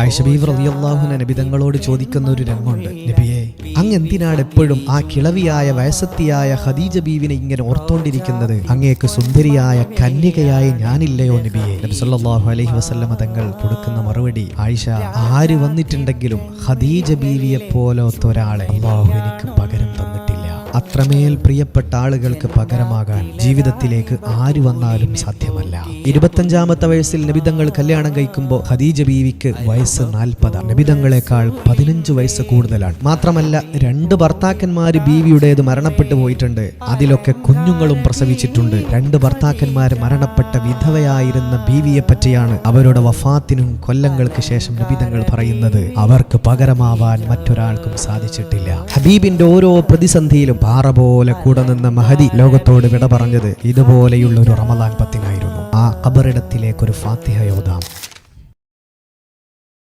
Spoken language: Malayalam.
ആയിഷ ബീവി റളിയല്ലാഹു അൻഹ നബി തങ്ങളോട് ചോദിക്കുന്ന ഒരു രംഗമുണ്ട്, നബിയെ അങ്ങ് എന്തിനാണ് എപ്പോഴും ആ കിളവിയായ വയസ്സത്തിയായ ഖദീജ ബീവിനെ ഇങ്ങനെ ഓർത്തോണ്ടിരിക്കുന്നത്? അങ്ങേക്ക് സുന്ദരിയായ കന്യകയായ ഞാനില്ലയോ നബിയെ? നബി സല്ലല്ലാഹു അലൈഹി വസല്ലമ തങ്ങൾ കൊടുക്കുന്ന മറുപടി, ആയിഷ, ആര് വന്നിട്ടുണ്ടെങ്കിലും ഖദീജ ബീവിയെ പോലത്തെ ഒരാളെ അല്ലാഹു എനിക്ക് പകരം തന്നിട്ടില്ല. അത്രമേൽ പ്രിയപ്പെട്ട ആളുകൾക്ക് പകരമാകാൻ ജീവിതത്തിലേക്ക് ആര് വന്നാലും സാധ്യമല്ല. 25-ാമത്തെ വയസ്സിൽ നബിതങ്ങൾ കല്യാണം കഴിക്കുമ്പോൾ ഖദീജ ബീവിക്ക് വയസ്സ് 40. നബിതങ്ങളെക്കാൾ 15 വയസ്സ് കൂടുതലാണ്. മാത്രമല്ല 2 ഭർത്താക്കന്മാര് ബീവിയുടേത് മരണപ്പെട്ടു പോയിട്ടുണ്ട്. അതിലൊക്കെ കുഞ്ഞുങ്ങളും പ്രസവിച്ചിട്ടുണ്ട്. 2 ഭർത്താക്കന്മാര് മരണപ്പെട്ട വിധവയായിരുന്ന ബീവിയെ പറ്റിയാണ് അവരുടെ വഫാത്തിനും കൊല്ലങ്ങൾക്ക് ശേഷം നബിതങ്ങൾ പറയുന്നത്, അവർക്ക് പകരമാവാൻ മറ്റൊരാൾക്കും സാധിച്ചിട്ടില്ല. ഹബീബിന്റെ ഓരോ പ്രതിസന്ധിയിലും പാറ പോലെ കൂടെ നിന്ന മഹദി ലോകത്തോട് വിട പറഞ്ഞത് ഇതുപോലെയുള്ള ഒരു റമദാൻ 10 ആയിരുന്നു. ആ ഖബറിടത്തിലേക്കൊരു ഫാത്തിഹ ഓതാം.